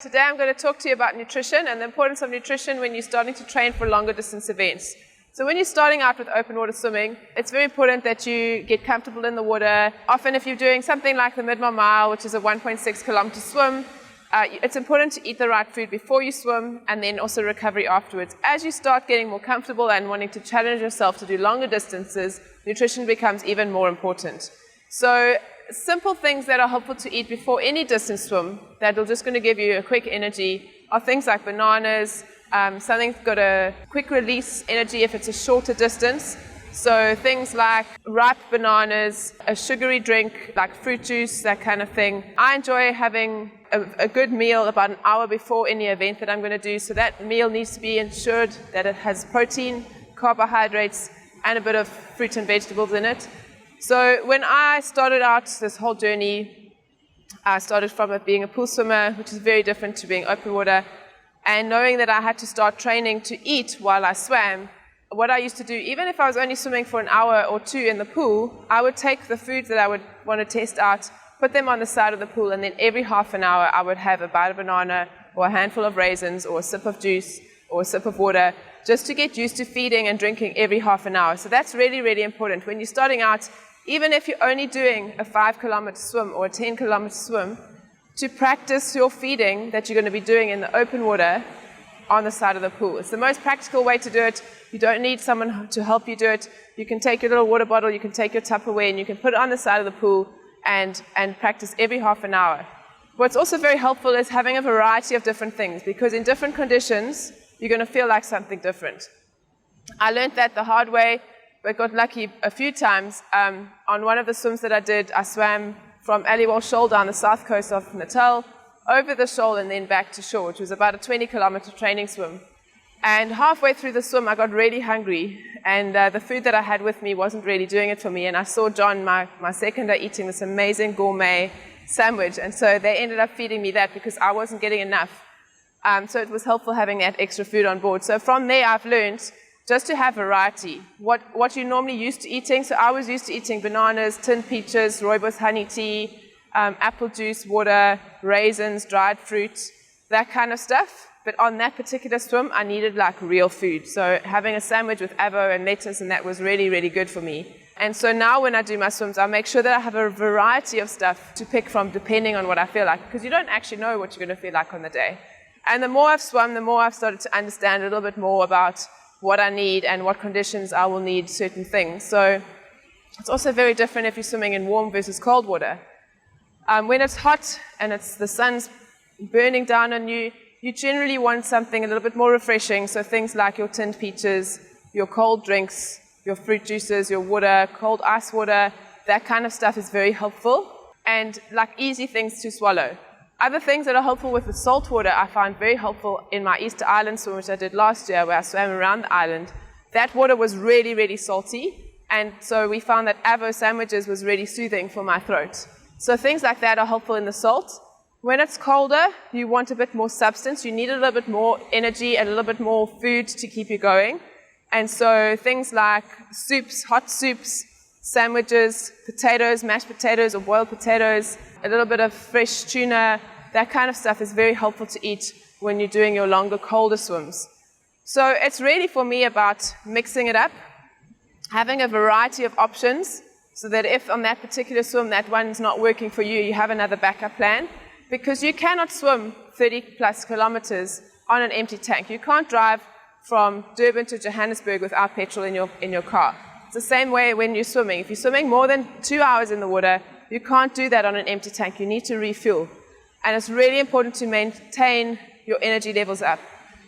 Today I'm going to talk to you about nutrition and the importance of nutrition when you're starting to train for longer distance events. So when you're starting out with open water swimming, it's very important that you get comfortable in the water. Often if you're doing something like the mid-mile, which is a 1.6 kilometer swim, it's important to eat the right food before you swim and then also recovery afterwards. As you start getting more comfortable and wanting to challenge yourself to do longer distances, nutrition becomes even more important. So simple things that are helpful to eat before any distance swim that are just going to give you a quick energy are things like bananas, something that's got a quick release energy if it's a shorter distance. So things like ripe bananas, a sugary drink like fruit juice, that kind of thing. I enjoy having a good meal about an hour before any event that I'm going to do. So that meal needs to be ensured that it has protein, carbohydrates, and a bit of fruit and vegetables in it. So when I started out this whole journey, I started from being a pool swimmer, which is very different to being open water, and knowing that I had to start training to eat while I swam. What I used to do, even if I was only swimming for an hour or two in the pool, I would take the foods that I would want to test out, put them on the side of the pool, and then every half an hour I would have a bite of banana or a handful of raisins or a sip of juice or a sip of water, just to get used to feeding and drinking every half an hour. So that's really, really important. When you're starting out, even if you're only doing a 5-kilometer swim or a 10-kilometer swim, to practice your feeding that you're going to be doing in the open water on the side of the pool. It's the most practical way to do it. You don't need someone to help you do it. You can take your little water bottle, you can take your Tupperware, and you can put it on the side of the pool and practice every half an hour. What's also very helpful is having a variety of different things, because in different conditions, you're going to feel like something different. I learned that the hard way, but got lucky a few times. On one of the swims that I did, I swam from Aliwal Shoal down the south coast of Natal, over the shoal and then back to shore, which was about a 20-kilometer training swim. And halfway through the swim, I got really hungry, and the food that I had with me wasn't really doing it for me. And I saw John, my seconder, eating this amazing gourmet sandwich, and so they ended up feeding me that because I wasn't getting enough. So it was helpful having that extra food on board. So from there, I've learned just to have variety. What you're normally used to eating. So I was used to eating bananas, tinned peaches, rooibos honey tea, apple juice, water, raisins, dried fruit, that kind of stuff. But on that particular swim, I needed like real food. So having a sandwich with avo and lettuce, and that was really, really good for me. And so now when I do my swims, I make sure that I have a variety of stuff to pick from depending on what I feel like, because you don't actually know what you're going to feel like on the day. And the more I've swum, the more I've started to understand a little bit more about what I need and what conditions I will need certain things. So it's also very different if you're swimming in warm versus cold water. When it's hot and the sun's burning down on you, you generally want something a little bit more refreshing. So things like your tinned peaches, your cold drinks, your fruit juices, your water, cold ice water, that kind of stuff is very helpful, and like easy things to swallow. Other things that are helpful with the salt water I find very helpful in my Easter Island swim, which I did last year, where I swam around the island. That water was really, really salty, and so we found that avo sandwiches was really soothing for my throat. So things like that are helpful in the salt. When it's colder, you want a bit more substance. You need a little bit more energy and a little bit more food to keep you going. And so things like soups, hot soups, sandwiches, potatoes, mashed potatoes or boiled potatoes, a little bit of fresh tuna, that kind of stuff is very helpful to eat when you're doing your longer, colder swims. So it's really for me about mixing it up, having a variety of options, so that if on that particular swim that one's not working for you, you have another backup plan. Because you cannot swim 30 plus kilometers on an empty tank. You can't drive from Durban to Johannesburg without petrol in your car. It's the same way when you're swimming. If you're swimming more than 2 hours in the water, you can't do that on an empty tank. You need to refuel. And it's really important to maintain your energy levels up.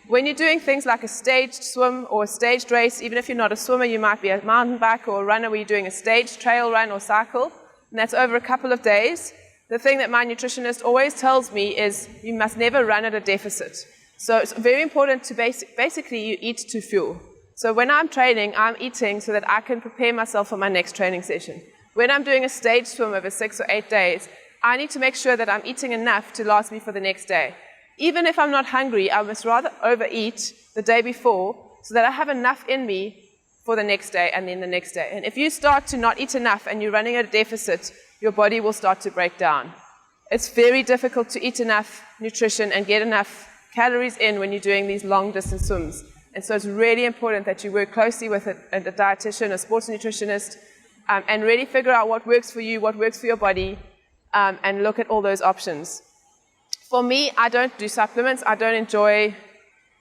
When you're doing things like a staged swim or a staged race, even if you're not a swimmer, you might be a mountain biker or a runner where you're doing a staged trail run or cycle, and that's over a couple of days. The thing that my nutritionist always tells me is you must never run at a deficit. So it's very important to basically you eat to fuel. So when I'm training, I'm eating so that I can prepare myself for my next training session. When I'm doing a stage swim over 6 or 8 days, I need to make sure that I'm eating enough to last me for the next day. Even if I'm not hungry, I must rather overeat the day before so that I have enough in me for the next day and then the next day. And if you start to not eat enough and you're running at a deficit, your body will start to break down. it's very difficult to eat enough nutrition and get enough calories in when you're doing these long distance swims. And so it's really important that you work closely with a dietitian, a sports nutritionist, and really figure out what works for you, what works for your body, and look at all those options. For me, I don't do supplements. I don't enjoy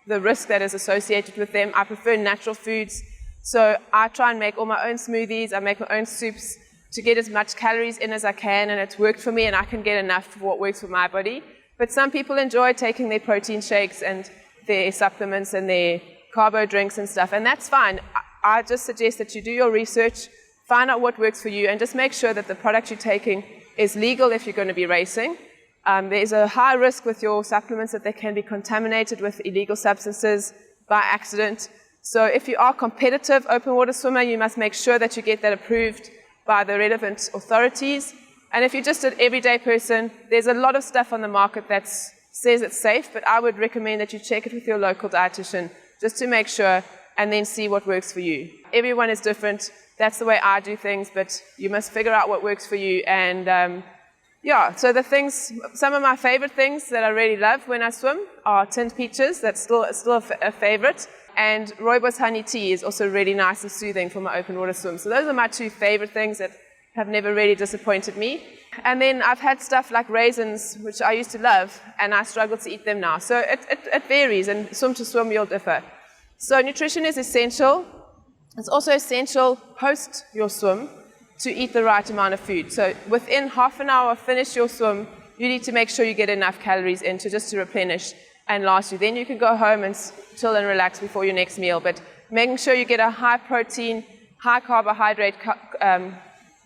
the risk that is associated with them. I prefer natural foods. So I try and make all my own smoothies. I make my own soups to get as much calories in as I can, and it's worked for me, and I can get enough for what works for my body. But some people enjoy taking their protein shakes and their supplements and their carbo drinks and stuff, and that's fine. I just suggest that you do your research, find out what works for you, and just make sure that the product you're taking is legal if you're going to be racing. There's a high risk with your supplements that they can be contaminated with illegal substances by accident. So if you are a competitive open water swimmer, you must make sure that you get that approved by the relevant authorities. And if you're just an everyday person, there's a lot of stuff on the market that says it's safe, but I would recommend that you check it with your local dietitian just to make sure, and then see what works for you. Everyone is different. That's the way I do things, but you must figure out what works for you. And so some of my favorite things that I really love when I swim are tinned peaches. That's still a favorite. And rooibos honey tea is also really nice and soothing for my open water swim. So those are my two favorite things that have never really disappointed me. And then I've had stuff like raisins, which I used to love, and I struggle to eat them now. So it varies, and swim to swim you'll differ. So nutrition is essential. It's also essential post your swim to eat the right amount of food. So within half an hour, finish your swim, you need to make sure you get enough calories in to replenish and last you. Then you can go home and chill and relax before your next meal. But making sure you get a high protein, high carbohydrate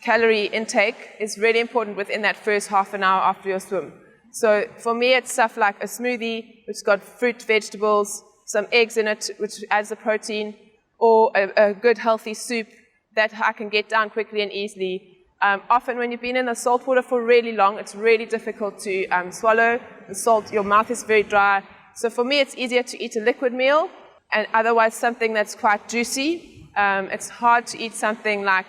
calorie intake is really important within that first half an hour after your swim. So for me, it's stuff like a smoothie, which has got fruit, vegetables, some eggs in it, which adds the protein, or a good healthy soup that I can get down quickly and easily. Often when you've been in the salt water for really long, it's really difficult to swallow the salt. Your mouth is very dry. So for me, it's easier to eat a liquid meal, and otherwise something that's quite juicy. It's hard to eat something like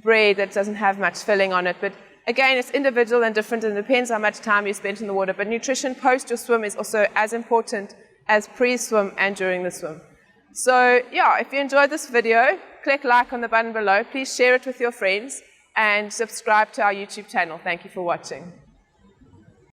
bread that doesn't have much filling on it. But again, it's individual and different, and it depends how much time you spent in the water. But nutrition post your swim is also as important as pre-swim and during the swim. So yeah, if you enjoyed this video, click like on the button below. Please share it with your friends and subscribe to our YouTube channel. Thank you for watching.